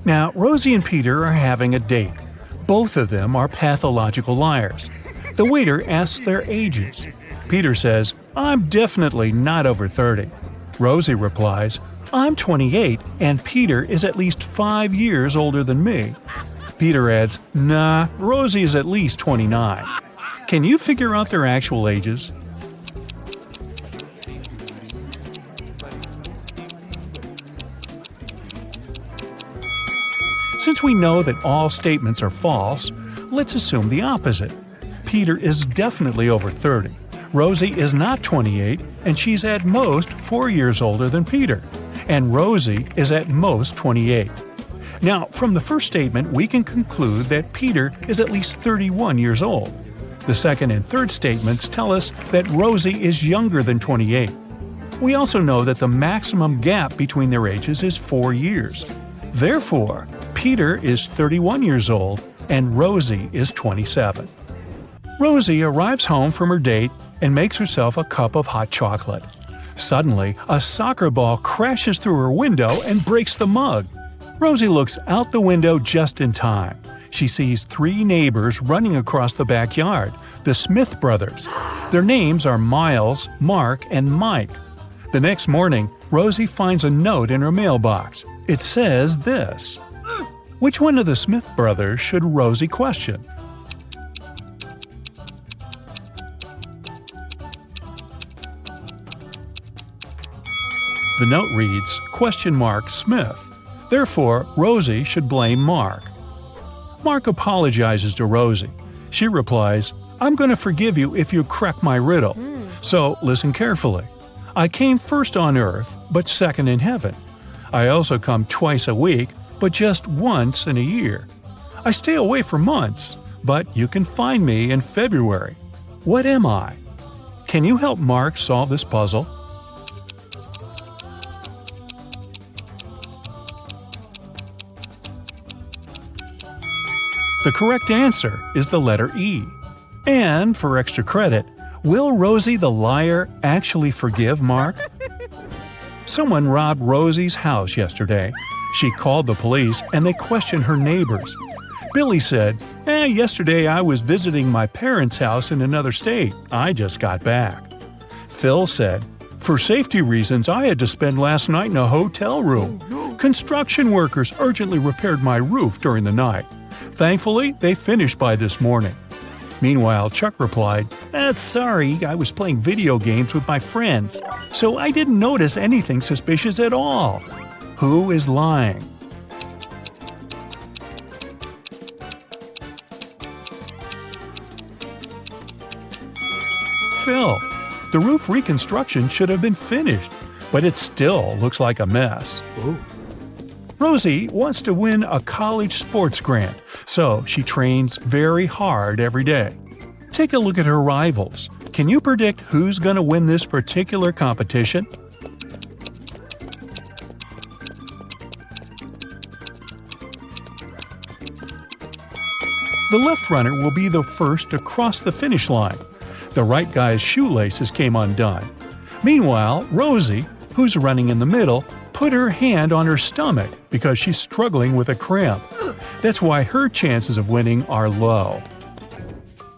Now, Rosie and Peter are having a date. Both of them are pathological liars. The waiter asks their ages. Peter says, "I'm definitely not over 30." Rosie replies, "I'm 28 and Peter is at least 5 years older than me." Peter adds, "Nah, Rosie is at least 29. Can you figure out their actual ages?" Since we know that all statements are false, let's assume the opposite. Peter is definitely over 30. Rosie is not 28, and she's at most 4 years older than Peter. And Rosie is at most 28. Now, from the first statement, we can conclude that Peter is at least 31 years old. The second and third statements tell us that Rosie is younger than 28. We also know that the maximum gap between their ages is 4 years. Therefore, Peter is 31 years old and Rosie is 27. Rosie arrives home from her date and makes herself a cup of hot chocolate. Suddenly, a soccer ball crashes through her window and breaks the mug. Rosie looks out the window just in time. She sees 3 neighbors running across the backyard, the Smith brothers. Their names are Miles, Mark, and Mike. The next morning, Rosie finds a note in her mailbox. It says this: "Which one of the Smith brothers should Rosie question?" The note reads, "Smith." Therefore, Rosie should blame Mark. Mark apologizes to Rosie. She replies, "I'm going to forgive you if you crack my riddle. So listen carefully. I came first on earth, but second in heaven. I also come twice a week, but just once in a year. I stay away for months, but you can find me in February. What am I?" Can you help Mark solve this puzzle? The correct answer is the letter E. And for extra credit, will Rosie the liar actually forgive Mark? Someone robbed Rosie's house yesterday. She called the police and they questioned her neighbors. Billy said, "Yesterday I was visiting my parents' house in another state. I just got back." Phil said, "For safety reasons, I had to spend last night in a hotel room. Construction workers urgently repaired my roof during the night. Thankfully, they finished by this morning." Meanwhile, Chuck replied, "Sorry, I was playing video games with my friends, so I didn't notice anything suspicious at all." Who is lying? Phil. The roof reconstruction should have been finished, but it still looks like a mess. Ooh. Rosie wants to win a college sports grant, so she trains very hard every day. Take a look at her rivals. Can you predict who's going to win this particular competition? The left runner will be the first to cross the finish line. The right guy's shoelaces came undone. Meanwhile, Rosie, who's running in the middle, put her hand on her stomach because she's struggling with a cramp. That's why her chances of winning are low.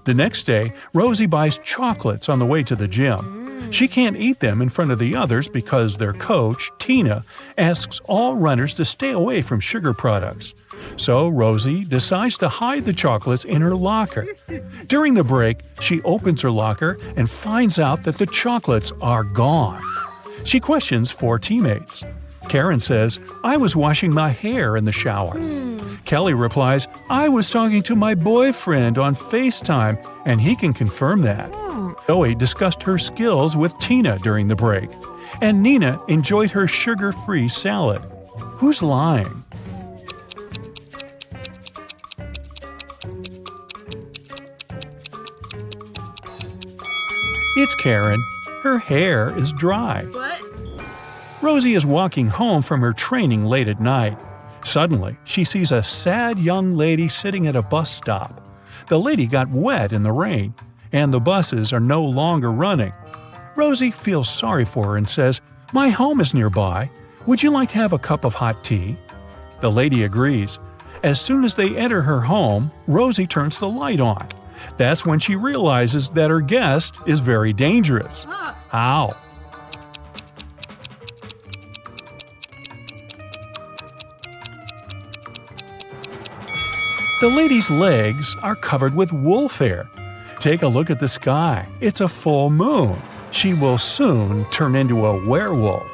The next day, Rosie buys chocolates on the way to the gym. She can't eat them in front of the others because their coach, Tina, asks all runners to stay away from sugar products. So Rosie decides to hide the chocolates in her locker. During the break, she opens her locker and finds out that the chocolates are gone. She questions 4 teammates. Karen says, "I was washing my hair in the shower." Kelly replies, "I was talking to my boyfriend on FaceTime, and he can confirm that." Zoe discussed her skills with Tina during the break. And Nina enjoyed her sugar-free salad. Who's lying? It's Karen. Her hair is dry. What? Rosie is walking home from her training late at night. Suddenly, she sees a sad young lady sitting at a bus stop. The lady got wet in the rain, and the buses are no longer running. Rosie feels sorry for her and says, "My home is nearby. Would you like to have a cup of hot tea?" The lady agrees. As soon as they enter her home, Rosie turns the light on. That's when she realizes that her guest is very dangerous. How? The lady's legs are covered with wolf hair. Take a look at the sky. It's a full moon. She will soon turn into a werewolf.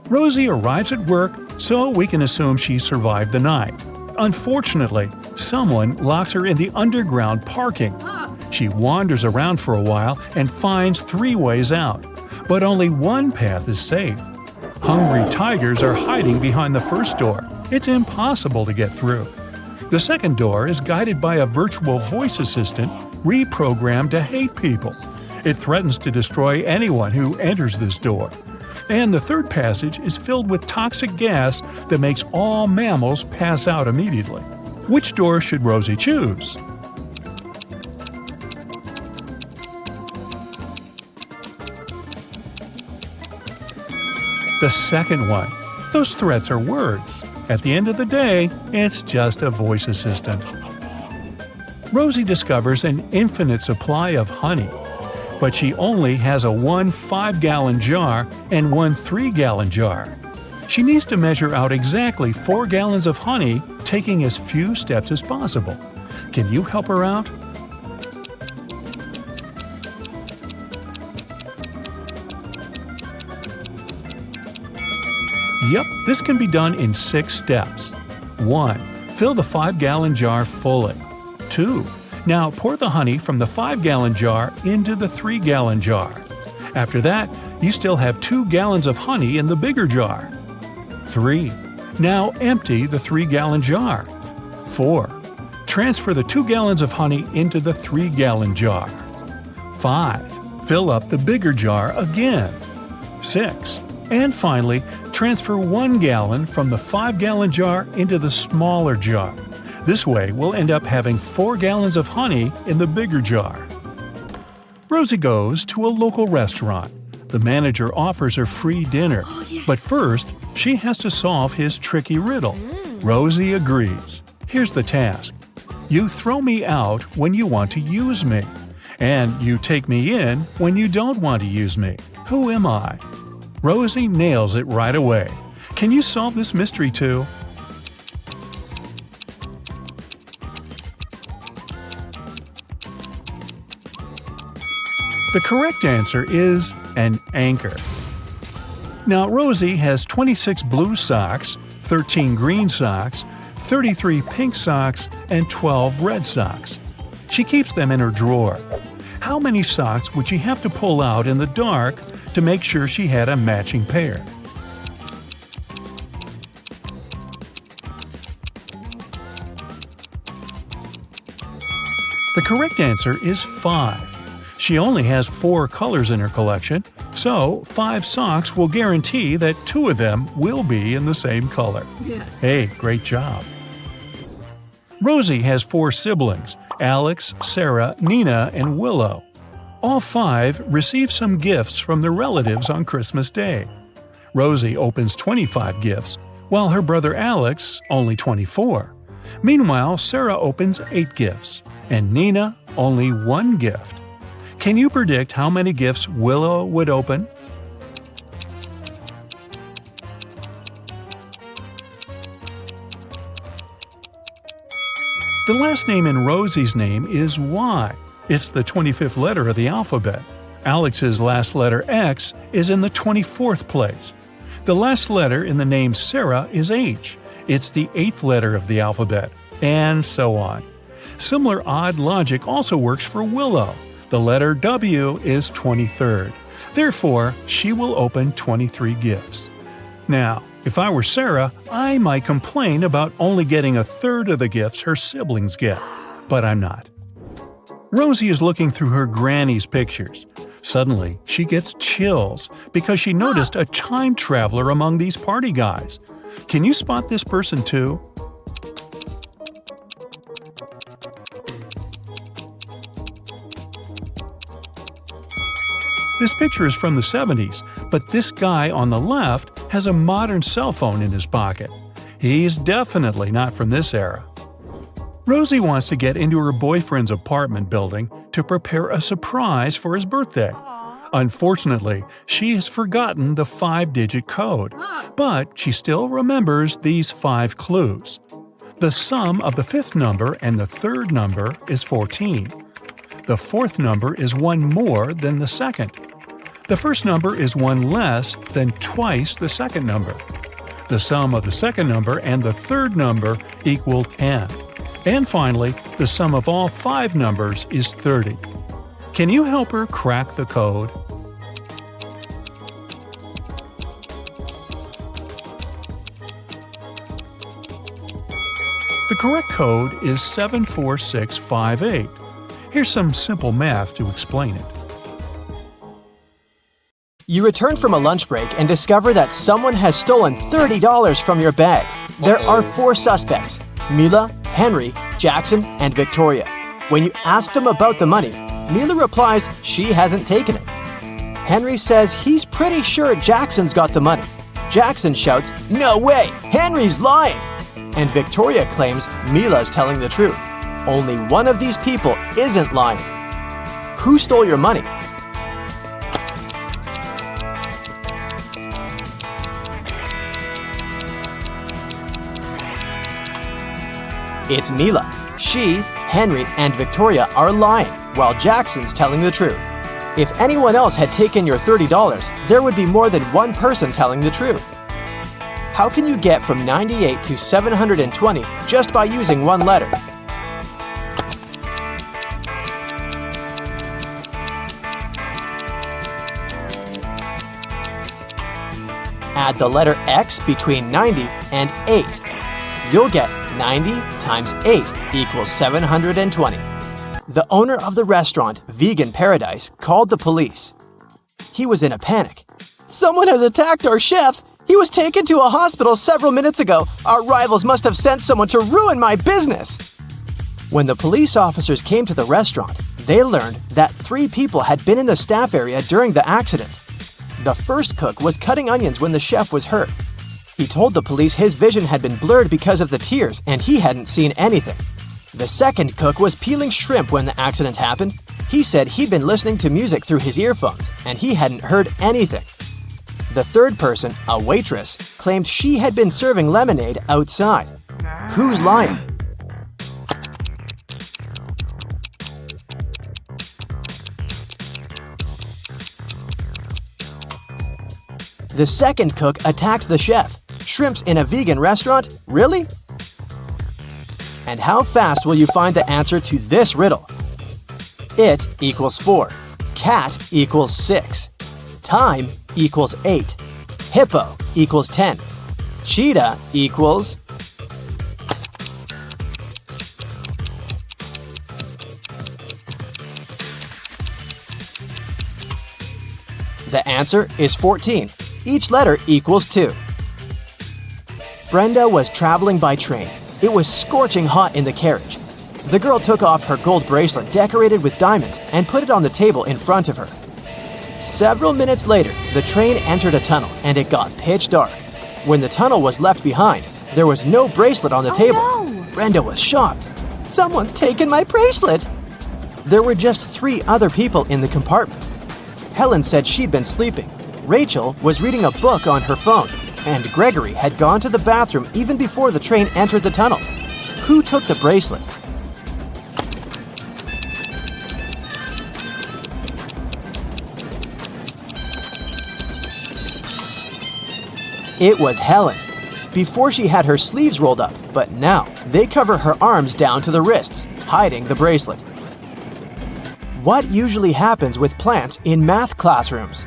Rosie arrives at work, so we can assume she survived the night. Unfortunately, someone locks her in the underground parking. She wanders around for a while and finds 3 ways out, but only one path is safe. Hungry tigers are hiding behind the first door. It's impossible to get through. The second door is guided by a virtual voice assistant reprogrammed to hate people. It threatens to destroy anyone who enters this door. And the third passage is filled with toxic gas that makes all mammals pass out immediately. Which door should Rosie choose? The second one. Those threats are words. At the end of the day, it's just a voice assistant. Rosie discovers an infinite supply of honey, but she only has a 1 5-gallon jar and 1 3-gallon jar. She needs to measure out exactly 4 gallons of honey, taking as few steps as possible. Can you help her out? Yep, this can be done in 6 steps. 1. Fill the 5-gallon jar fully. 2. Now pour the honey from the 5-gallon jar into the 3-gallon jar. After that, you still have 2 gallons of honey in the bigger jar. 3. Now empty the 3-gallon jar. 4. Transfer the 2 gallons of honey into the 3-gallon jar. 5. Fill up the bigger jar again. 6. And finally, transfer 1 gallon from the 5-gallon jar into the smaller jar. This way, we'll end up having 4 gallons of honey in the bigger jar. Rosie goes to a local restaurant. The manager offers her free dinner. But first, she has to solve his tricky riddle. Rosie agrees. Here's the task. You throw me out when you want to use me. And you take me in when you don't want to use me. Who am I? Rosie nails it right away. Can you solve this mystery too? The correct answer is an anchor. Now, Rosie has 26 blue socks, 13 green socks, 33 pink socks, and 12 red socks. She keeps them in her drawer. How many socks would she have to pull out in the dark to make sure she had a matching pair? The correct answer is 5. She only has 4 colors in her collection, so 5 socks will guarantee that 2 of them will be in the same color. Hey, great job! Rosie has 4 siblings: Alex, Sarah, Nina, and Willow. All 5 receive some gifts from their relatives on Christmas Day. Rosie opens 25 gifts, while her brother Alex only 24. Meanwhile, Sarah opens 8 gifts, and Nina only 1 gift. Can you predict how many gifts Willow would open? The last name in Rosie's name is Y. It's the 25th letter of the alphabet. Alex's last letter X is in the 24th place. The last letter in the name Sarah is H. It's the 8th letter of the alphabet, and so on. Similar odd logic also works for Willow. The letter W is 23rd. Therefore, she will open 23 gifts. Now, if I were Sarah, I might complain about only getting a third of the gifts her siblings get. But I'm not. Rosie is looking through her granny's pictures. Suddenly, she gets chills because she noticed a time traveler among these party guys. Can you spot this person too? This picture is from the 70s, but this guy on the left has a modern cell phone in his pocket. He's definitely not from this era. Rosie wants to get into her boyfriend's apartment building to prepare a surprise for his birthday. Unfortunately, she has forgotten the 5-digit code, but she still remembers these 5 clues. The sum of the 5th number and the 3rd number is 14. The 4th number is 1 more than the 2nd. The 1st number is 1 less than twice the 2nd number. The sum of the 2nd number and the 3rd number equal 10. And finally, the sum of all 5 numbers is 30. Can you help her crack the code? The correct code is 74658. Here's some simple math to explain it. You return from a lunch break and discover that someone has stolen $30 from your bag. There are 4 suspects: Mila, Henry, Jackson, and Victoria. When you ask them about the money, Mila replies she hasn't taken it. Henry says he's pretty sure Jackson's got the money. Jackson shouts, "No way! Henry's lying!" And Victoria claims Mila's telling the truth. Only one of these people isn't lying. Who stole your money? It's Mila. She, Henry, and Victoria are lying, while Jackson's telling the truth. If anyone else had taken your $30, there would be more than one person telling the truth. How can you get from 98 to 720 just by using one letter? Add the letter X between 90 and 8. You'll get 90 times 8 equals 720. The owner of the restaurant, Vegan Paradise, called the police. He was in a panic. "Someone has attacked our chef! He was taken to a hospital several minutes ago. Our rivals must have sent someone to ruin my business!" When the police officers came to the restaurant, they learned that 3 people had been in the staff area during the accident. The first cook was cutting onions when the chef was hurt. He told the police his vision had been blurred because of the tears and he hadn't seen anything. The second cook was peeling shrimp when the accident happened. He said he'd been listening to music through his earphones and he hadn't heard anything. The third person, a waitress, claimed she had been serving lemonade outside. Who's lying? The second cook attacked the chef. Shrimps in a vegan restaurant? Really? And how fast will you find the answer to this riddle? It equals 4. Cat equals 6. Time equals 8. Hippo equals 10. Cheetah equals... The answer is 14. Each letter equals 2. Brenda was traveling by train. It was scorching hot in the carriage. The girl took off her gold bracelet decorated with diamonds and put it on the table in front of her. Several minutes later, the train entered a tunnel and it got pitch dark. When the tunnel was left behind, there was no bracelet on the table. No. Brenda was shocked. "Someone's taken my bracelet!" There were just 3 other people in the compartment. Helen said she'd been sleeping. Rachel was reading a book on her phone, and Gregory had gone to the bathroom even before the train entered the tunnel. Who took the bracelet? It was Helen. Before she had her sleeves rolled up, but now they cover her arms down to the wrists, hiding the bracelet. What usually happens with plants in math classrooms?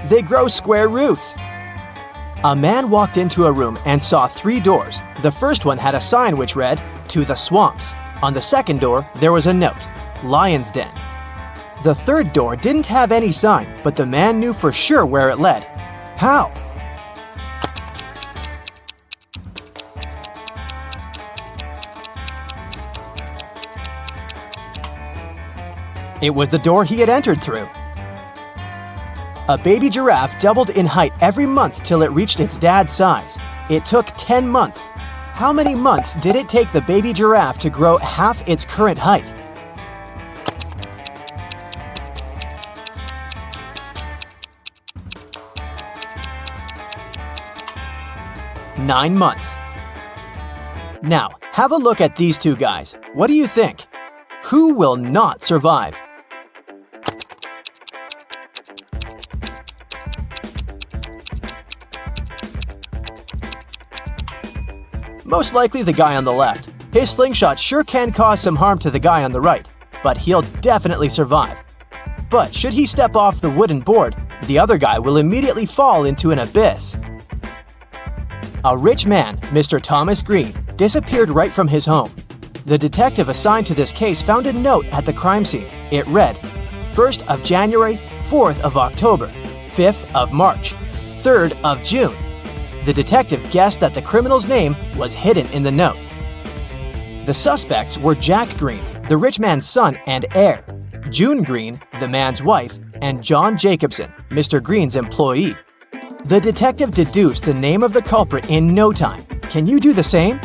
They grow square roots. A man walked into a room and saw 3 doors. The first one had a sign which read, "To the swamps." On the second door, there was a note, "Lion's Den." The third door didn't have any sign, but the man knew for sure where it led. How? It was the door he had entered through. A baby giraffe doubled in height every month till it reached its dad's size. It took 10 months. How many months did it take the baby giraffe to grow half its current height? Nine months. Now, have a look at these two guys. What do you think? Who will not survive? Most likely the guy on the left. His slingshot sure can cause some harm to the guy on the right, but he'll definitely survive. But should he step off the wooden board, the other guy will immediately fall into an abyss. A rich man, Mr. Thomas Green, disappeared right from his home. The detective assigned to this case found a note at the crime scene. It read, 1st of January, 4th of October, 5th of March, 3rd of June. The detective guessed that the criminal's name was hidden in the note. The suspects were Jack Green, the rich man's son and heir, June Green, the man's wife, and John Jacobson, Mr. Green's employee. The detective deduced the name of the culprit in no time. Can you do the same?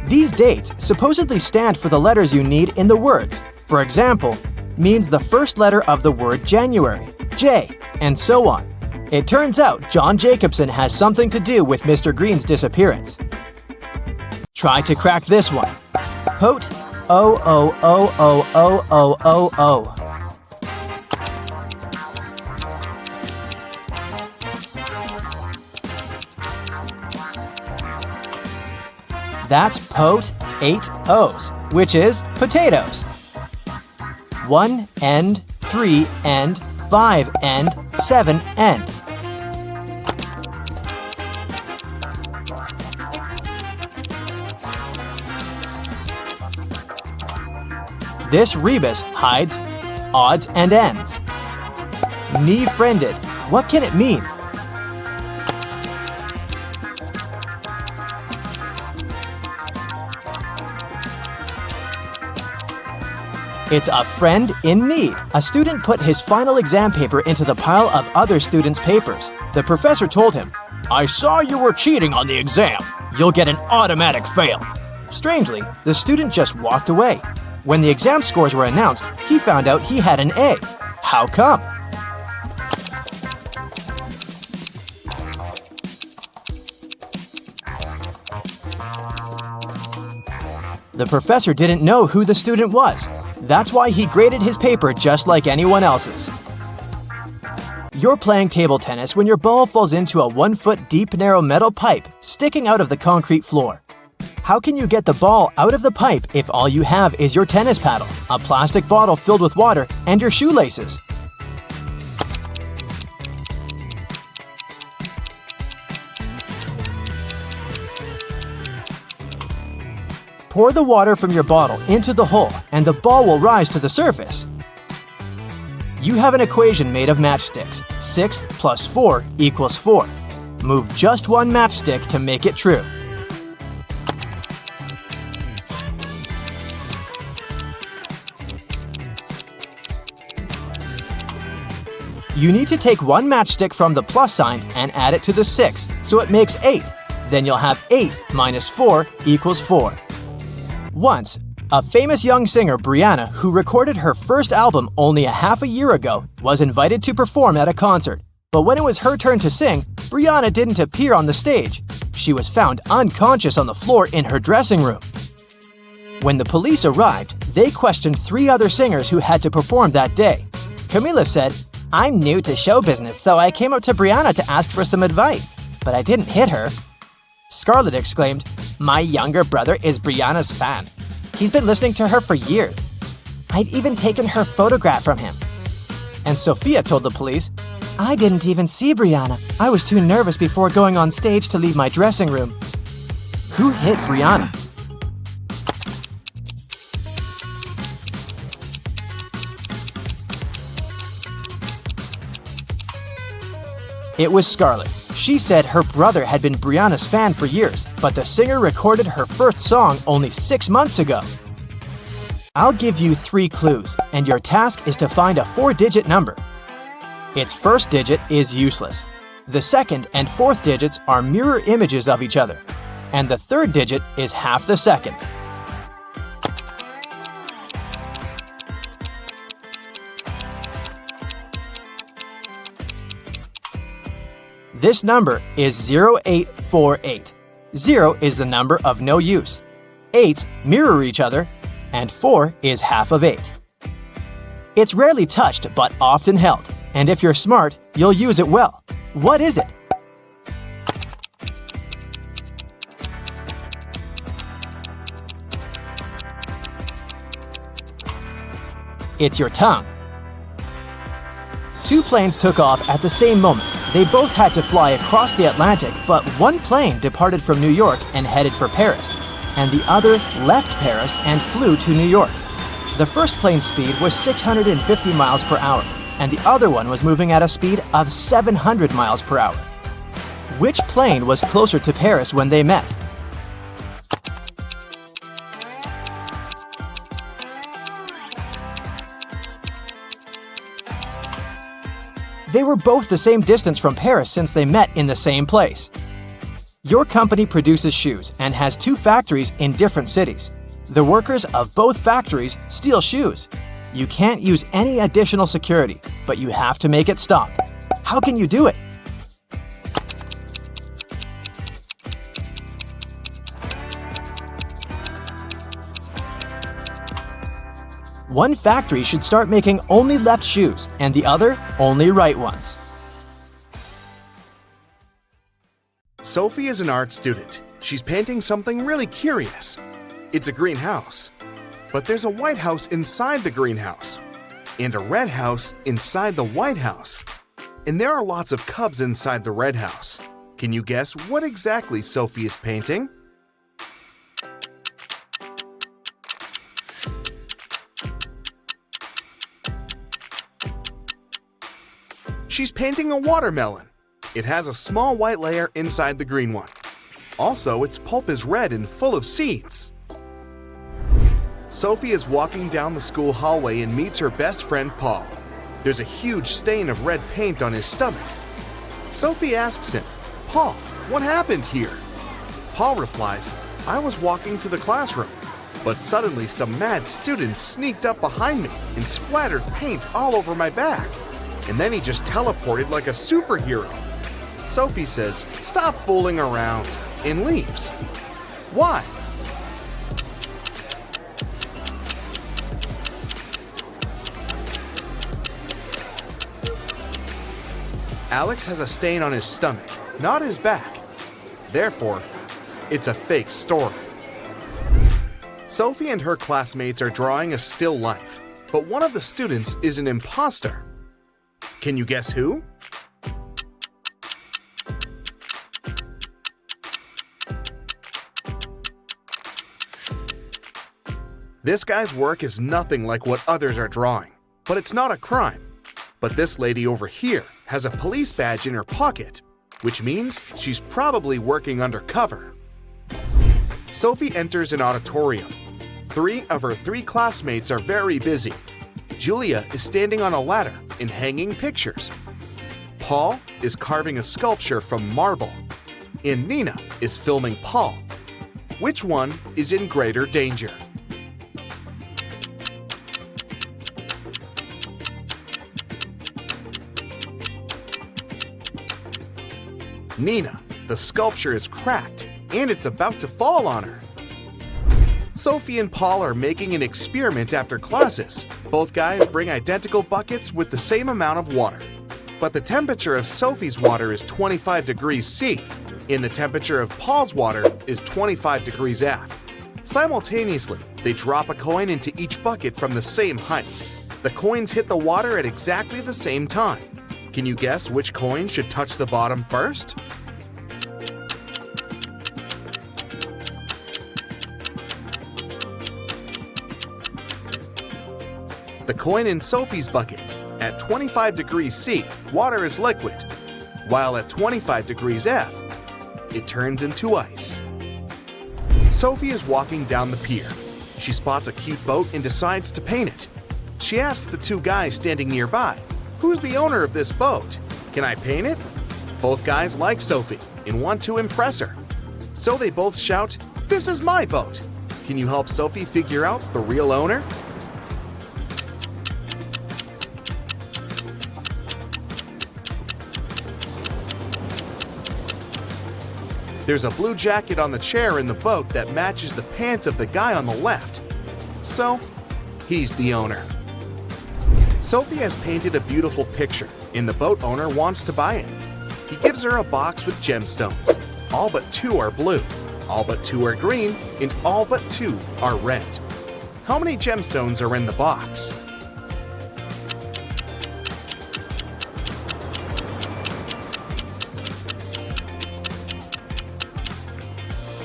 These dates supposedly stand for the letters you need in the words. For example, means the first letter of the word January, J, and so on. It turns out John Jacobson has something to do with Mr. Green's disappearance. Try to crack this one. Pote O. That's pote 8 O's, which is potatoes. 1 end, 3 end, 5 end, 7 end. This rebus hides odds and ends. Knee-friended. What can it mean? It's a friend in need. A student put his final exam paper into the pile of other students' papers. The professor told him, "I saw you were cheating on the exam. You'll get an automatic fail." Strangely, the student just walked away. When the exam scores were announced, he found out he had an A. How come? The professor didn't know who the student was. That's why he graded his paper just like anyone else's. You're playing table tennis when your ball falls into a 1-foot deep narrow metal pipe sticking out of the concrete floor. How can you get the ball out of the pipe if all you have is your tennis paddle, a plastic bottle filled with water, and your shoelaces? Pour the water from your bottle into the hole and the ball will rise to the surface. You have an equation made of matchsticks. 6 plus 4 equals 4. Move just one matchstick to make it true. You need to take one matchstick from the plus sign and add it to the 6, so it makes 8. Then you'll have 8 minus 4 equals 4. Once, a famous young singer, Brianna, who recorded her first album only a half a year ago, was invited to perform at a concert. But when it was her turn to sing, Brianna didn't appear on the stage. She was found unconscious on the floor in her dressing room. When the police arrived, they questioned 3 other singers who had to perform that day. Camila said, "I'm new to show business, so I came up to Brianna to ask for some advice, but I didn't hit her." Scarlett exclaimed, "My younger brother is Brianna's fan. He's been listening to her for years. I've even taken her photograph from him." And Sophia told the police, "I didn't even see Brianna. I was too nervous before going on stage to leave my dressing room." Who hit Brianna? It was Scarlett. She said her brother had been Brianna's fan for years, but the singer recorded her first song only 6 months ago. I'll give you 3 clues, and your task is to find a 4-digit number. Its first digit is useless. The second and fourth digits are mirror images of each other, and the third digit is half the second. This number is 0848. 0 is the number of no use. 8s mirror each other, and 4 is half of 8. It's rarely touched but often held, and if you're smart, you'll use it well. What is it? It's your tongue. 2 planes took off at the same moment. They both had to fly across the Atlantic, but one plane departed from New York and headed for Paris, and the other left Paris and flew to New York. The first plane's speed was 650 miles per hour, and the other one was moving at a speed of 700 miles per hour. Which plane was closer to Paris when they met? They were both the same distance from Paris since they met in the same place. Your company produces shoes and has 2 factories in different cities. The workers of both factories steal shoes. You can't use any additional security, but you have to make it stop. How can you do it? One factory should start making only left shoes and the other only right ones. Sophie is an art student. She's painting something really curious. It's a greenhouse. But there's a white house inside the greenhouse, and a red house inside the white house. And there are lots of cubs inside the red house. Can you guess what exactly Sophie is painting? She's painting a watermelon. It has a small white layer inside the green one. Also, its pulp is red and full of seeds. Sophie is walking down the school hallway and meets her best friend Paul. There's a huge stain of red paint on his stomach. Sophie asks him, "Paul, what happened here?" Paul replies, "I was walking to the classroom, but suddenly some mad students sneaked up behind me and splattered paint all over my back. And then he just teleported like a superhero." Sophie says, "Stop fooling around," and leaves. Why? Alex has a stain on his stomach, not his back. Therefore, it's a fake story. Sophie and her classmates are drawing a still life, but one of the students is an impostor. Can you guess who? This guy's work is nothing like what others are drawing, but it's not a crime. But this lady over here has a police badge in her pocket, which means she's probably working undercover. Sophie enters an auditorium. 3 of her 3 classmates are very busy. Julia is standing on a ladder and hanging pictures. Paul is carving a sculpture from marble. And Nina is filming Paul. Which one is in greater danger? Nina, the sculpture is cracked and it's about to fall on her. Sophie and Paul are making an experiment after classes. Both guys bring identical buckets with the same amount of water. But the temperature of Sophie's water is 25 degrees C, and the temperature of Paul's water is 25 degrees F. Simultaneously, they drop a coin into each bucket from the same height. The coins hit the water at exactly the same time. Can you guess which coin should touch the bottom first? The coin in Sophie's bucket. At 25 degrees C, water is liquid. while at 25 degrees F, it turns into ice. Sophie is walking down the pier. She spots a cute boat and decides to paint it. She asks the two guys standing nearby, "Who's the owner of this boat? Can I paint it?" Both guys like Sophie and want to impress her. So they both shout, "This is my boat. Can you help Sophie figure out the real owner?" There's a blue jacket on the chair in the boat that matches the pants of the guy on the left. So, he's the owner. Sophie has painted a beautiful picture, and the boat owner wants to buy it. He gives her a box with gemstones. All but 2 are blue, all but 2 are green, and all but 2 are red. How many gemstones are in the box?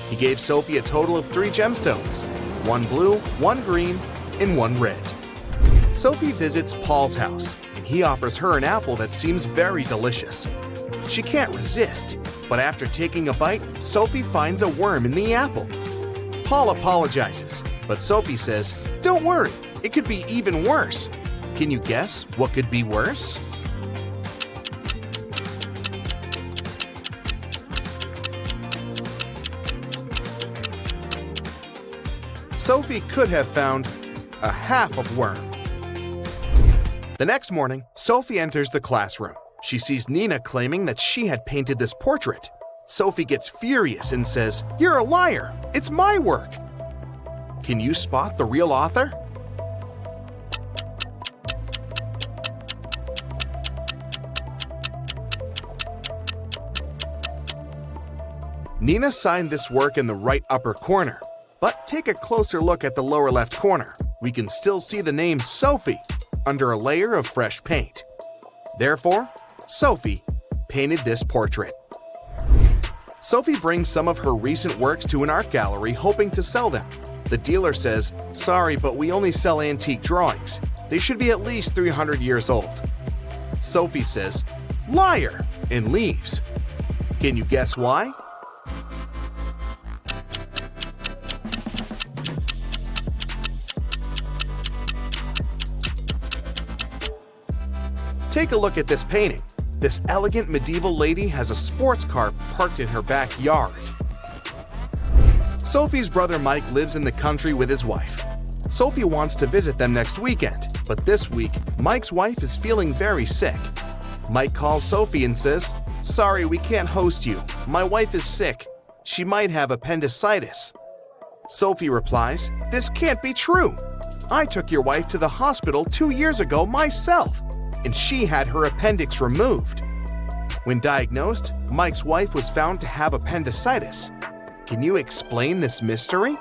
He gave Sophie a total of 3 gemstones, 1 blue, 1 green, and 1 red. Sophie visits Paul's house, and he offers her an apple that seems very delicious. She can't resist, but after taking a bite, Sophie finds a worm in the apple. Paul apologizes, but Sophie says, "Don't worry, it could be even worse." Can you guess what could be worse? Sophie could have found a half of worm. The next morning, Sophie enters the classroom. She sees Nina claiming that she had painted this portrait. Sophie gets furious and says, "You're a liar! It's my work!" Can you spot the real author? Nina signed this work in the right upper corner, but take a closer look at the lower left corner. We can still see the name Sophie under a layer of fresh paint. Therefore, Sophie painted this portrait. Sophie brings some of her recent works to an art gallery hoping to sell them. The dealer says, "Sorry, but we only sell antique drawings. They should be at least 300 years old." Sophie says, "Liar," and leaves. Can you guess why? Take a look at this painting. This elegant medieval lady has a sports car parked in her backyard. Sophie's brother Mike lives in the country with his wife. Sophie wants to visit them next weekend, but this week, Mike's wife is feeling very sick. Mike calls Sophie and says, "Sorry, we can't host you. My wife is sick. She might have appendicitis." Sophie replies, "This can't be true. I took your wife to the hospital 2 years ago myself, and she had her appendix removed." When diagnosed, Mike's wife was found to have appendicitis. Can you explain this mystery?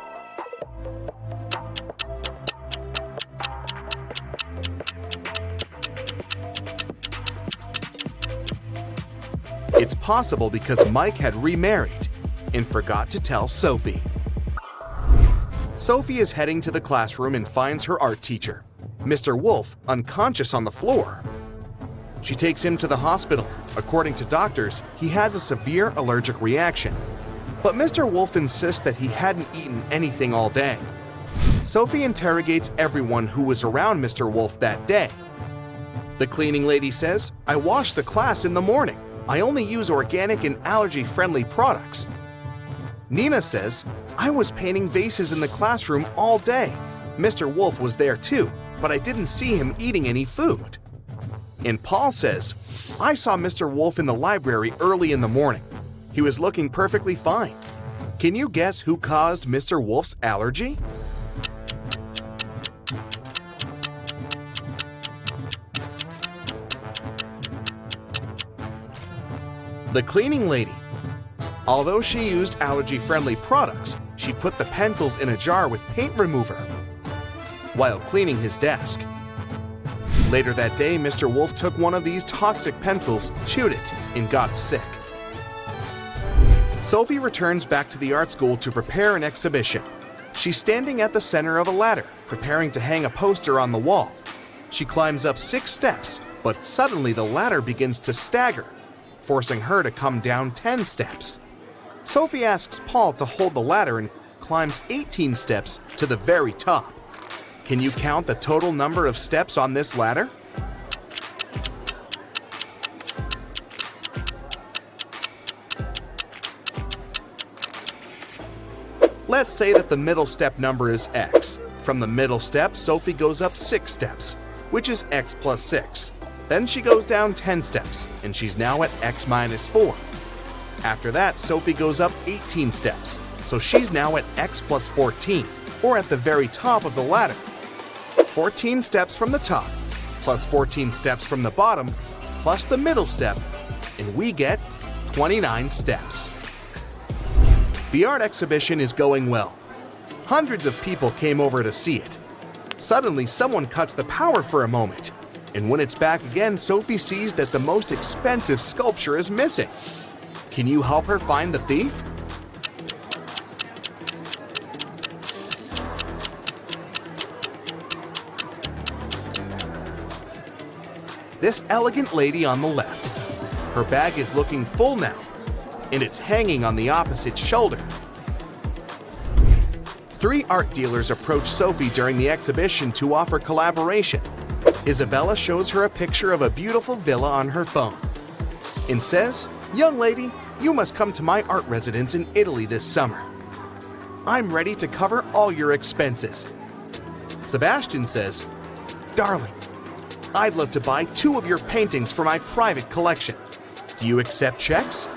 It's possible because Mike had remarried and forgot to tell Sophie. Sophie is heading to the classroom and finds her art teacher, Mr. Wolf, unconscious on the floor. She takes him to the hospital. According to doctors, he has a severe allergic reaction. But Mr. Wolf insists that he hadn't eaten anything all day. Sophie interrogates everyone who was around Mr. Wolf that day. The cleaning lady says, "I wash the class in the morning. I only use organic and allergy-friendly products." Nina says, "I was painting vases in the classroom all day. Mr. Wolf was there too, but I didn't see him eating any food." And Paul says, "I saw Mr. Wolf in the library early in the morning. He was looking perfectly fine." Can you guess who caused Mr. Wolf's allergy? The cleaning lady. Although she used allergy-friendly products, she put the pencils in a jar with paint remover while cleaning his desk. Later that day, Mr. Wolf took one of these toxic pencils, chewed it, and got sick. Sophie returns back to the art school to prepare an exhibition. She's standing at the center of a ladder, preparing to hang a poster on the wall. She climbs up 6 steps, but suddenly the ladder begins to stagger. forcing her to come down 10 steps. Sophie asks Paul to hold the ladder and climbs 18 steps to the very top. Can you count the total number of steps on this ladder? Let's say that the middle step number is x. From the middle step, Sophie goes up 6 steps, which is x plus 6. Then she goes down 10 steps, and she's now at x minus 4. After that, Sophie goes up 18 steps, so she's now at x plus 14, or at the very top of the ladder. 14 steps from the top, plus 14 steps from the bottom, plus the middle step, and we get 29 steps. The art exhibition is going well. Hundreds of people came over to see it. Suddenly, someone cuts the power for a moment, and when it's back again, Sophie sees that the most expensive sculpture is missing. Can you help her find the thief? This elegant lady on the left. Her bag is looking full now, and it's hanging on the opposite shoulder. 3 art dealers approach Sophie during the exhibition to offer collaboration. Isabella shows her a picture of a beautiful villa on her phone and says, "Young lady, you must come to my art residence in Italy this summer. I'm ready to cover all your expenses." Sebastian says, "Darling, I'd love to buy 2 of your paintings for my private collection. Do you accept checks?"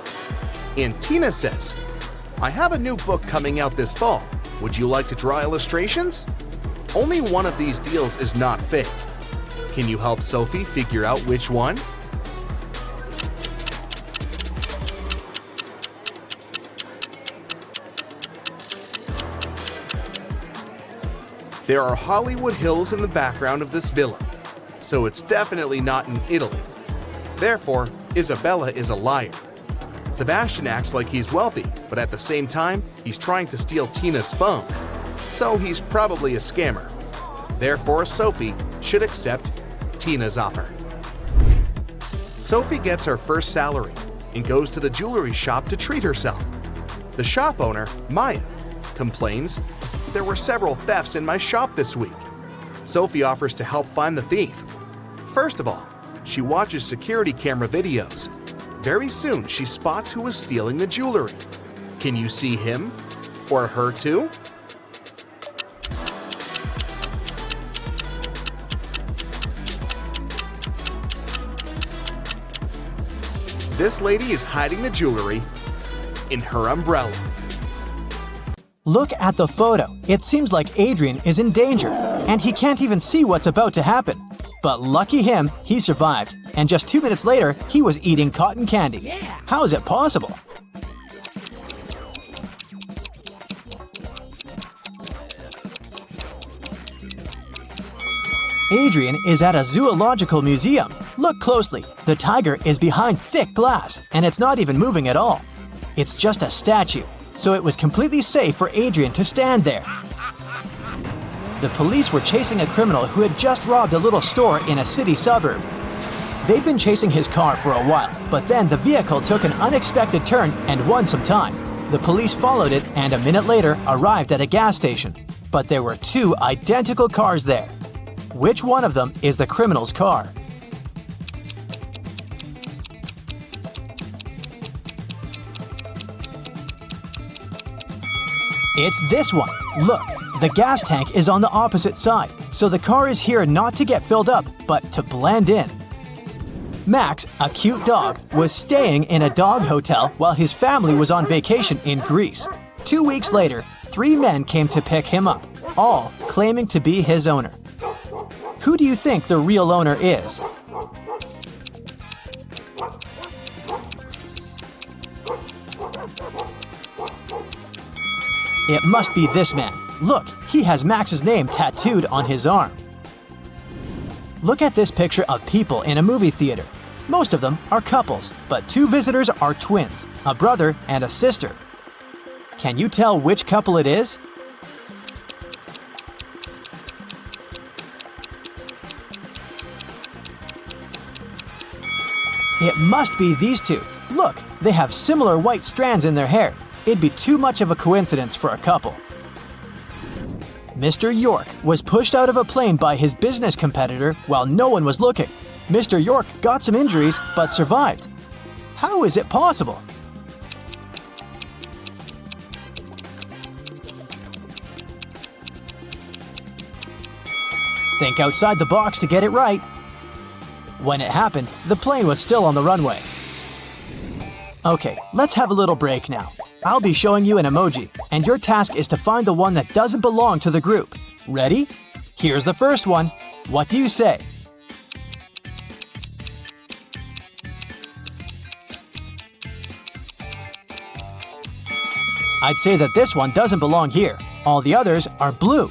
And Tina says, "I have a new book coming out this fall. Would you like to draw illustrations?" Only one of these deals is not fake. Can you help Sophie figure out which one? There are Hollywood Hills in the background of this villa, so it's definitely not in Italy. Therefore, Isabella is a liar. Sebastian acts like he's wealthy, but at the same time, he's trying to steal Tina's phone, so he's probably a scammer. Therefore, Sophie should accept Tina's offer. Sophie gets her first salary and goes to the jewelry shop to treat herself. The shop owner, Maya, complains, "There were several thefts in my shop this week." Sophie offers to help find the thief. First of all, she watches security camera videos. Very soon, she spots who is stealing the jewelry. Can you see him? Or her too? This lady is hiding the jewelry in her umbrella. Look at the photo. It seems like Adrian is in danger, and he can't even see what's about to happen. But lucky him, he survived, and just 2 minutes later, he was eating cotton candy. How is it possible? Adrian is at a zoological museum. Look closely. The tiger is behind thick glass, and it's not even moving at all. It's just a statue, so it was completely safe for Adrian to stand there. The police were chasing a criminal who had just robbed a little store in a city suburb. They'd been chasing his car for a while, but then the vehicle took an unexpected turn and won some time. The police followed it and a minute later arrived at a gas station. But there were 2 identical cars there. Which one of them is the criminal's car? It's this one. Look, the gas tank is on the opposite side, so the car is here not to get filled up, but to blend in. Max, a cute dog, was staying in a dog hotel while his family was on vacation in Greece. 2 weeks later, 3 men came to pick him up, all claiming to be his owner. Who do you think the real owner is? It must be this man. Look, he has Max's name tattooed on his arm. Look at this picture of people in a movie theater. Most of them are couples, but 2 visitors are twins, a brother and a sister. Can you tell which couple it is? It must be these 2. Look, they have similar white strands in their hair. It'd be too much of a coincidence for a couple. Mr. York was pushed out of a plane by his business competitor while no one was looking. Mr. York got some injuries but survived. How is it possible? Think outside the box to get it right. When it happened, the plane was still on the runway. Okay, let's have a little break now. I'll be showing you an emoji, and your task is to find the one that doesn't belong to the group. Ready? Here's the first one. What do you say? I'd say that this one doesn't belong here. All the others are blue.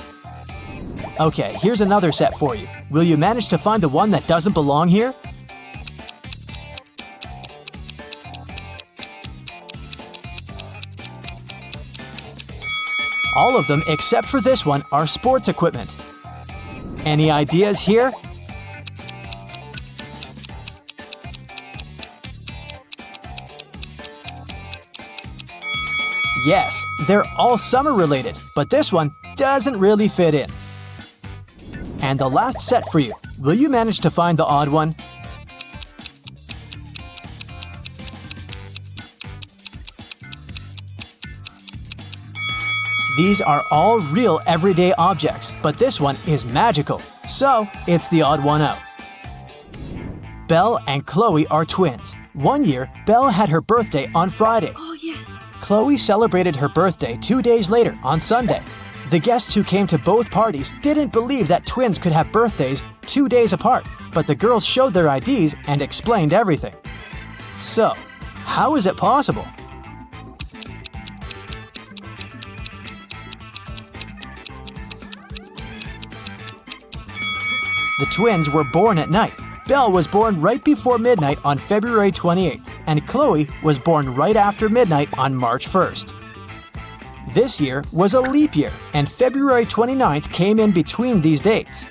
Okay, here's another set for you. Will you manage to find the one that doesn't belong here? All of them except for this one are sports equipment. Any ideas here? Yes, they're all summer related, but this one doesn't really fit in. And the last set for you. Will you manage to find the odd one? These are all real everyday objects, but this one is magical. So, it's the odd one out. Belle and Chloe are twins. One year, Belle had her birthday on Friday. Oh, yes. Chloe celebrated her birthday 2 days later on Sunday. The guests who came to both parties didn't believe that twins could have birthdays 2 days apart, but the girls showed their IDs and explained everything. So, how is it possible? The twins were born at night. Belle was born right before midnight on February 28th, and Chloe was born right after midnight on March 1st. This year was a leap year, and February 29th came in between these dates.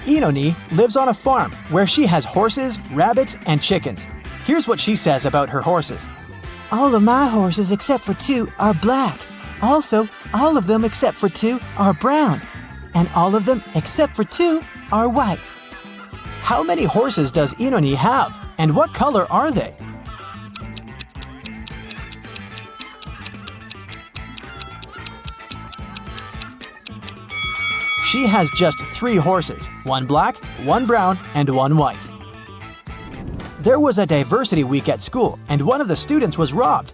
Inoni lives on a farm where she has horses, rabbits, and chickens. Here's what she says about her horses. All of my horses except for 2 are black. Also, all of them except for 2 are brown. And all of them except for 2 are white. How many horses does Inoni have? And what color are they? She has just 3 horses, 1 black, 1 brown, and 1 white. There was a diversity week at school, and one of the students was robbed.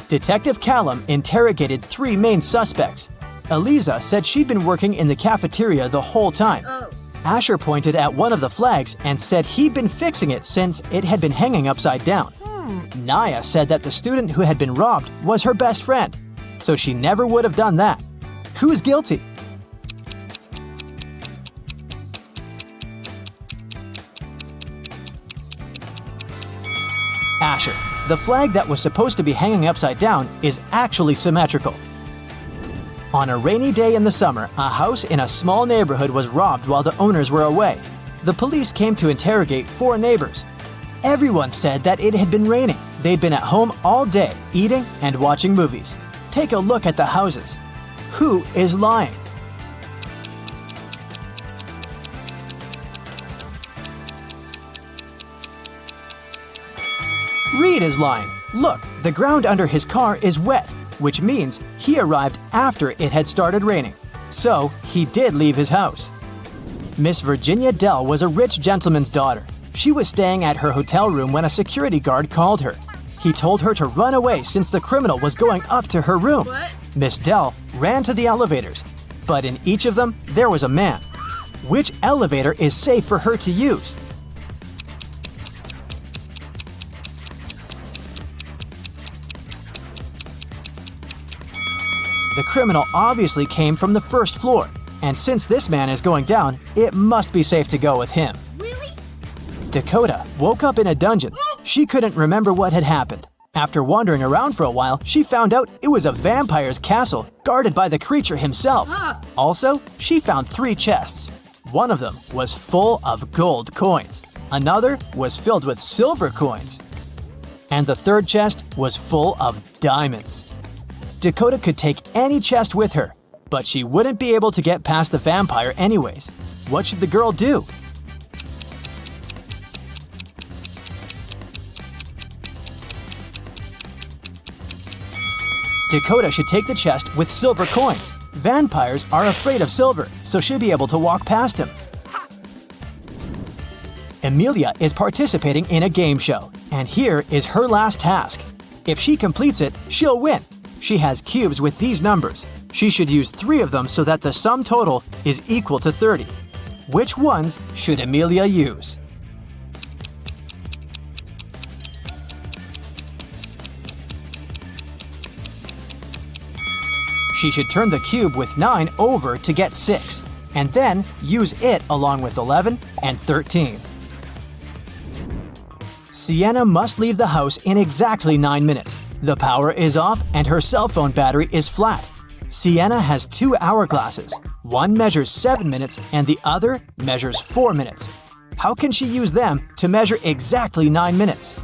Detective Callum interrogated 3 main suspects. Eliza said she'd been working in the cafeteria the whole time. Asher pointed at one of the flags and said he'd been fixing it since it had been hanging upside down. Naya said that the student who had been robbed was her best friend, so she never would have done that. Who's guilty? Asher. The flag that was supposed to be hanging upside down is actually symmetrical. On a rainy day in the summer, a house in a small neighborhood was robbed while the owners were away. The police came to interrogate 4 neighbors. Everyone said that it had been raining. They'd been at home all day, eating and watching movies. Take a look at the houses. Who is lying? Reed is lying. Look, the ground under his car is wet, which means he arrived after it had started raining. So, he did leave his house. Miss Virginia Dell was a rich gentleman's daughter. She was staying at her hotel room when a security guard called her. He told her to run away since the criminal was going up to her room. What? Miss Dell ran to the elevators, but in each of them, there was a man. Which elevator is safe for her to use? The criminal obviously came from the first floor, and since this man is going down, it must be safe to go with him. Really? Dakota woke up in a dungeon. She couldn't remember what had happened. After wandering around for a while, she found out it was a vampire's castle guarded by the creature himself. Also, she found 3 chests. One of them was full of gold coins. Another was filled with silver coins. and the third chest was full of diamonds. Dakota could take any chest with her, but she wouldn't be able to get past the vampire anyways. What should the girl do? Dakota should take the chest with silver coins. Vampires are afraid of silver, so she'll be able to walk past him. Amelia is participating in a game show, and here is her last task. If she completes it, she'll win. She has cubes with these numbers. She should use 3 of them so that the sum total is equal to 30. Which ones should Amelia use? She should turn the cube with 9 over to get 6, and then use it along with 11 and 13. Sienna must leave the house in exactly 9 minutes. The power is off and her cell phone battery is flat. Sienna has 2 hourglasses. One measures 7 minutes and the other measures 4 minutes. How can she use them to measure exactly 9 minutes?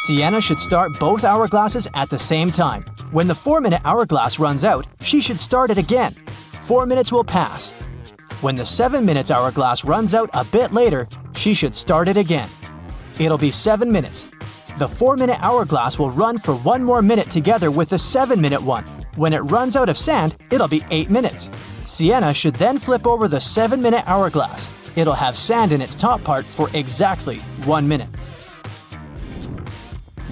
Sienna should start both hourglasses at the same time. When the 4-minute hourglass runs out, she should start it again. 4 minutes will pass. When the 7 minutes hourglass runs out a bit later, she should start it again. It'll be 7 minutes. The 4-minute hourglass will run for 1 more minute together with the 7-minute one. When it runs out of sand, it'll be 8 minutes. Sienna should then flip over the 7-minute hourglass. It'll have sand in its top part for exactly 1 minute.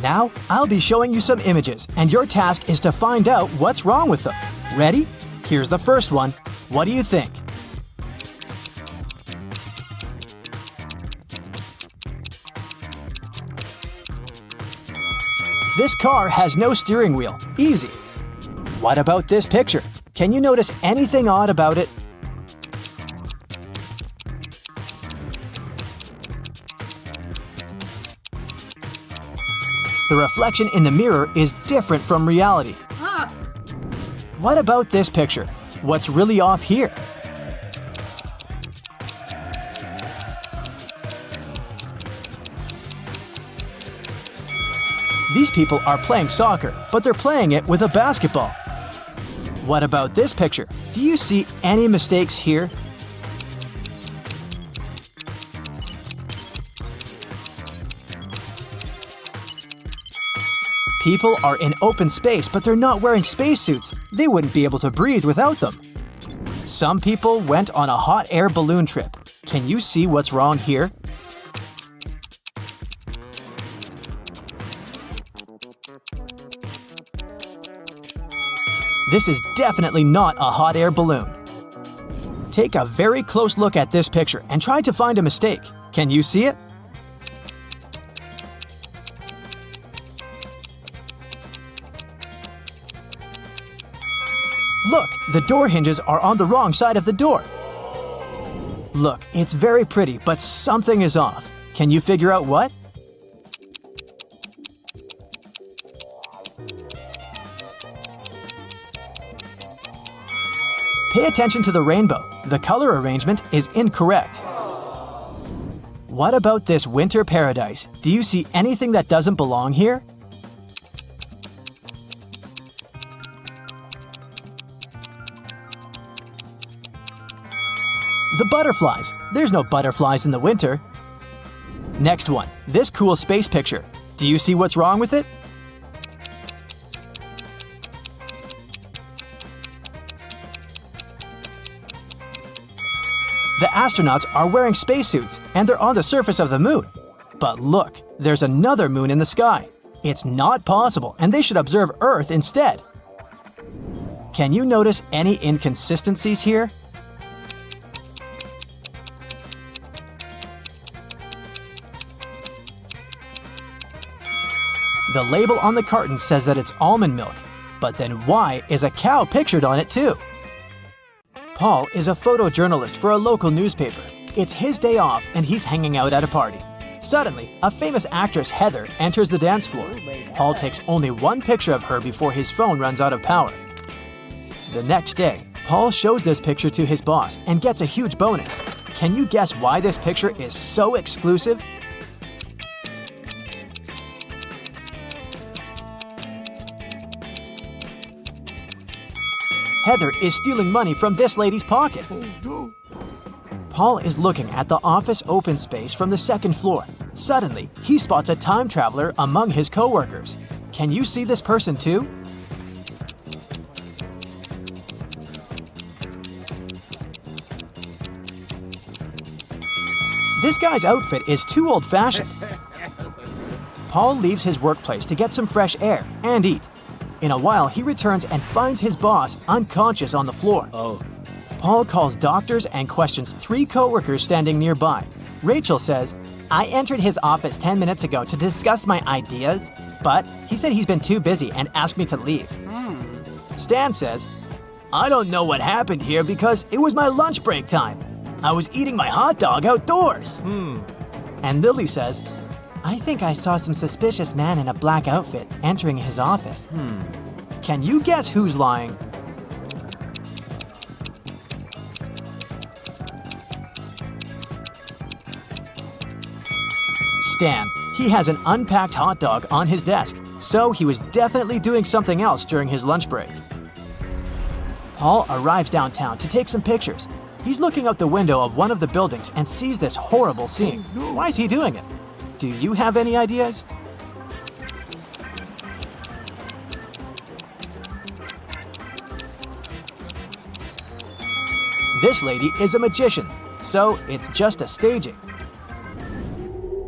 Now, I'll be showing you some images, and your task is to find out what's wrong with them. Ready? Here's the first one. What do you think? This car has no steering wheel. Easy. What about this picture? Can you notice anything odd about it? The reflection in the mirror is different from reality. What about this picture? What's really off here? These people are playing soccer, but they're playing it with a basketball. What about this picture? Do you see any mistakes here? People are in open space, but they're not wearing spacesuits. They wouldn't be able to breathe without them. Some people went on a hot air balloon trip. Can you see what's wrong here? This is definitely not a hot air balloon. Take a very close look at this picture and try to find a mistake. Can you see it? Look, the door hinges are on the wrong side of the door. Look, it's very pretty, but something is off. Can you figure out what? Pay attention to the rainbow. The color arrangement is incorrect. What about this winter paradise? Do you see anything that doesn't belong here? The butterflies. There's no butterflies in the winter. Next one. This cool space picture. Do you see what's wrong with it? The astronauts are wearing spacesuits and they're on the surface of the moon. But look, there's another moon in the sky. It's not possible, and they should observe Earth instead. Can you notice any inconsistencies here? The label on the carton says that it's almond milk, but then why is a cow pictured on it too? Paul is a photojournalist for a local newspaper. It's his day off and he's hanging out at a party. Suddenly, a famous actress, Heather, enters the dance floor. Paul takes only one picture of her before his phone runs out of power. The next day, Paul shows this picture to his boss and gets a huge bonus. Can you guess why this picture is so exclusive? Heather is stealing money from this lady's pocket. Paul is looking at the office open space from the second floor. Suddenly, he spots a time traveler among his coworkers. Can you see this person too? This guy's outfit is too old-fashioned. Paul leaves his workplace to get some fresh air and eat. In a while, he returns and finds his boss unconscious on the floor. Paul calls doctors and questions 3 coworkers standing nearby. Rachel says, "I entered his office 10 minutes ago to discuss my ideas, but he said he's been too busy and asked me to leave." Stan says, "I don't know what happened here because it was my lunch break time. I was eating my hot dog outdoors." And Lily says, "I think I saw some suspicious man in a black outfit entering his office." Can you guess who's lying? Stan. He has an unpacked hot dog on his desk, so he was definitely doing something else during his lunch break. Paul arrives downtown to take some pictures. He's looking out the window of one of the buildings and sees this horrible scene. Why is he doing it? Do you have any ideas? This lady is a magician, so it's just a staging.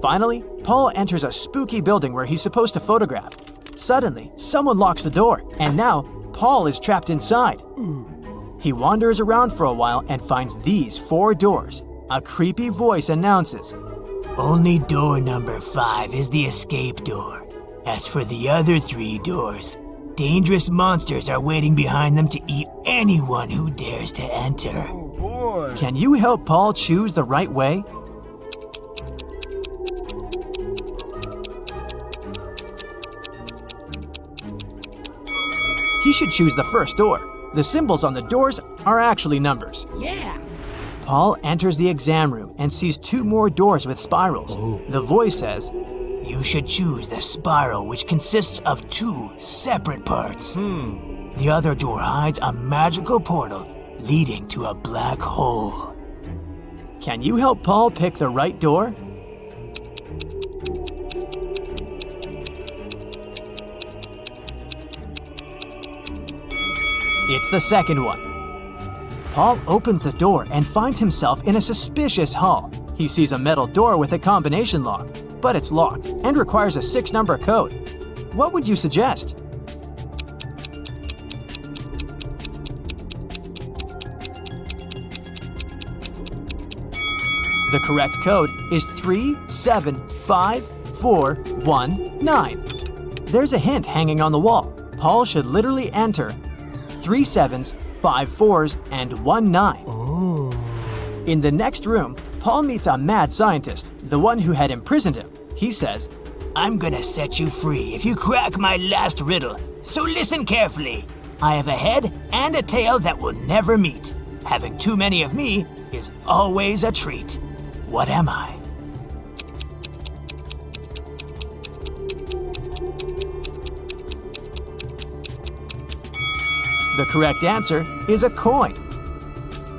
Finally, Paul enters a spooky building where he's supposed to photograph. Suddenly, someone locks the door, and now Paul is trapped inside. He wanders around for a while and finds these 4 doors. A creepy voice announces, "Only door number 5 is the escape door. As for the other 3 doors, dangerous monsters are waiting behind them to eat anyone who dares to enter." Can you help Paul choose the right way? He should choose the first door. The symbols on the doors are actually numbers. Paul enters the exam room and sees 2 more doors with spirals. The voice says, "You should choose the spiral, which consists of 2 separate parts. The other door hides a magical portal leading to a black hole." Can you help Paul pick the right door? It's the second one. Paul opens the door and finds himself in a suspicious hall. He sees a metal door with a combination lock, but it's locked and requires a 6-number code. What would you suggest? The correct code is 375419. There's a hint hanging on the wall. Paul should literally enter 3 7s, 5 4s, and 1 9. In the next room, Paul meets a mad scientist, the one who had imprisoned him. He says, "I'm gonna set you free if you crack my last riddle, so listen carefully. I have a head and a tail that will never meet. Having too many of me is always a treat. What am I?" The correct answer is a coin.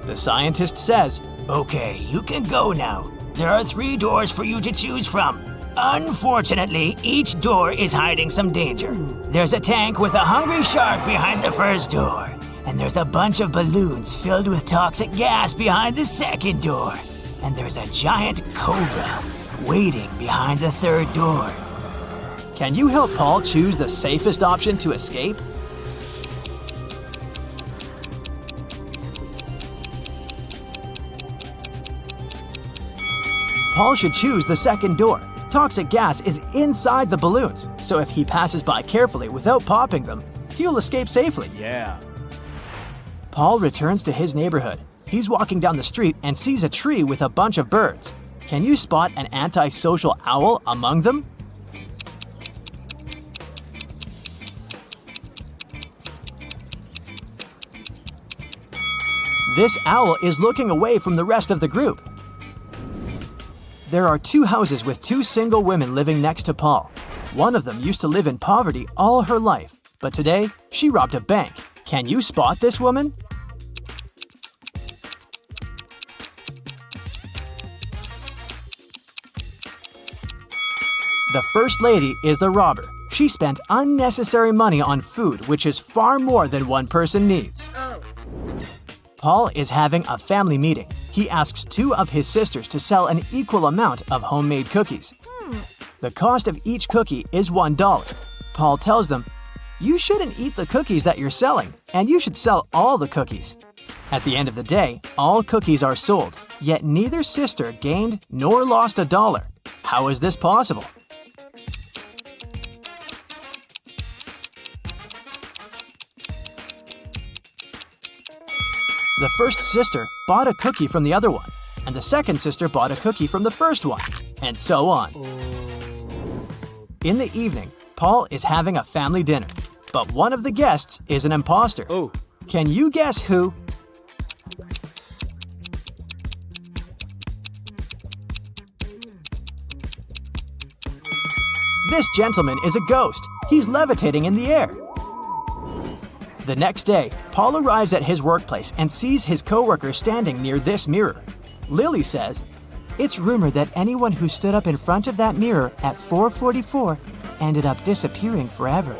The scientist says, "Okay, you can go now. There are 3 doors for you to choose from. Unfortunately, each door is hiding some danger. There's a tank with a hungry shark behind the first door, and there's a bunch of balloons filled with toxic gas behind the second door, and there's a giant cobra waiting behind the third door." Can you help Paul choose the safest option to escape? Paul should choose the second door. Toxic gas is inside the balloons, so if he passes by carefully without popping them, he'll escape safely. Paul returns to his neighborhood. He's walking down the street and sees a tree with a bunch of birds. Can you spot an antisocial owl among them? This owl is looking away from the rest of the group. There are 2 houses with 2 single women living next to Paul. One of them used to live in poverty all her life, but today she robbed a bank. Can you spot this woman? The first lady is the robber. She spent unnecessary money on food, which is far more than one person needs. Paul is having a family meeting. He asks 2 of his sisters to sell an equal amount of homemade cookies. The cost of each cookie is $1. Paul tells them, "You shouldn't eat the cookies that you're selling, and you should sell all the cookies." At the end of the day, all cookies are sold, yet neither sister gained nor lost $1. How is this possible? The first sister bought a cookie from the other one, and the second sister bought a cookie from the first one, and so on. In the evening, Paul is having a family dinner, but one of the guests is an impostor. Can you guess who? This gentleman is a ghost. He's levitating in the air. The next day, Paul arrives at his workplace and sees his coworker standing near this mirror. Lily says, "It's rumored that anyone who stood up in front of that mirror at 4:44 ended up disappearing forever."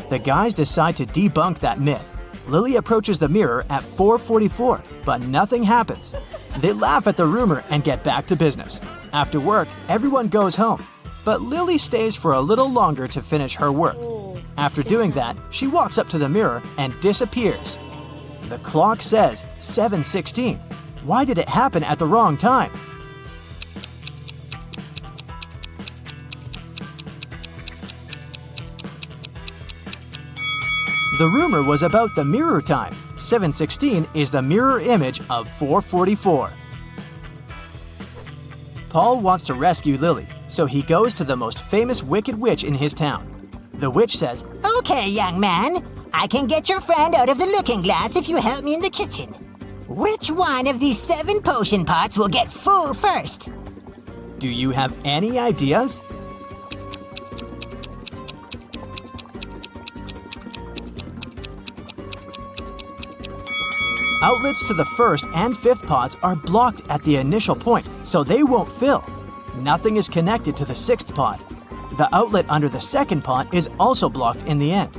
The guys decide to debunk that myth. Lily approaches the mirror at 4:44, but nothing happens. They laugh at the rumor and get back to business. After work, everyone goes home, but Lily stays for a little longer to finish her work. After doing that, she walks up to the mirror and disappears. The clock says 7:16. Why did it happen at the wrong time? The rumor was about the mirror time. 7:16 is the mirror image of 4:44. Paul wants to rescue Lily, so he goes to the most famous wicked witch in his town. The witch says, "Okay, young man, I can get your friend out of the looking glass if you help me in the kitchen. Which one of these 7 potion pots will get full first?" "Do you have any ideas?" Outlets to the first and fifth pots are blocked at the initial point, so they won't fill. Nothing is connected to the sixth pot. The outlet under the second pot is also blocked in the end.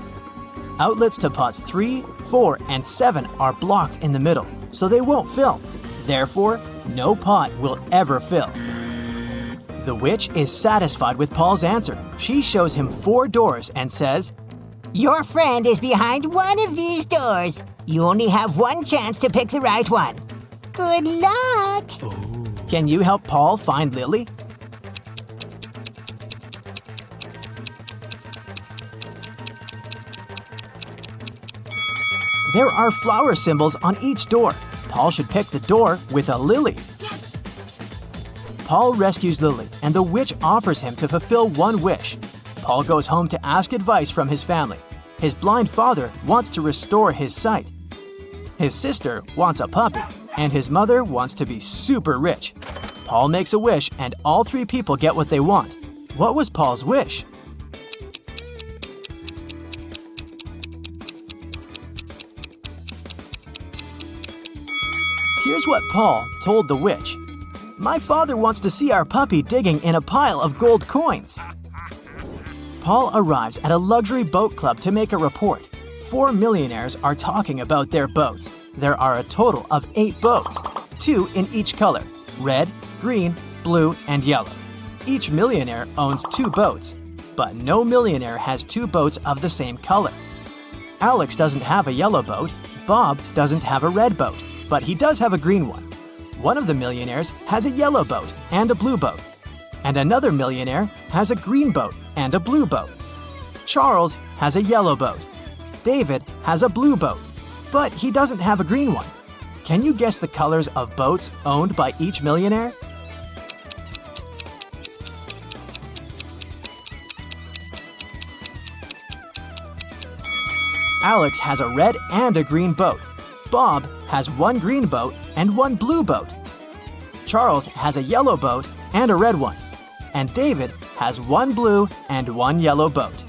Outlets to pots 3, 4, and 7 are blocked in the middle, so they won't fill. Therefore, no pot will ever fill. The witch is satisfied with Paul's answer. She shows him 4 doors and says, "Your friend is behind one of these doors. You only have one chance to pick the right one. Good luck!" "Can you help Paul find Lily?" There are flower symbols on each door. Paul should pick the door with a lily. Paul rescues Lily, and the witch offers him to fulfill one wish. Paul goes home to ask advice from his family. His blind father wants to restore his sight. His sister wants a puppy, and his mother wants to be super rich. Paul makes a wish, and all 3 people get what they want. What was Paul's wish? Here's what Paul told the witch. "My father wants to see our puppy digging in a pile of gold coins." Paul arrives at a luxury boat club to make a report. 4 millionaires are talking about their boats. There are a total of 8 boats, 2 in each color: red, green, blue, and yellow. Each millionaire owns 2 boats, but no millionaire has 2 boats of the same color. Alex doesn't have a yellow boat, Bob doesn't have a red boat, but he does have a green one. One of the millionaires has a yellow boat and a blue boat, and another millionaire has a green boat and a blue boat. Charles has a yellow boat. David has a blue boat, but he doesn't have a green one. Can you guess the colors of boats owned by each millionaire? Alex has a red and a green boat. Bob has one green boat and one blue boat. Charles has a yellow boat and a red one. And David has one blue and one yellow boat.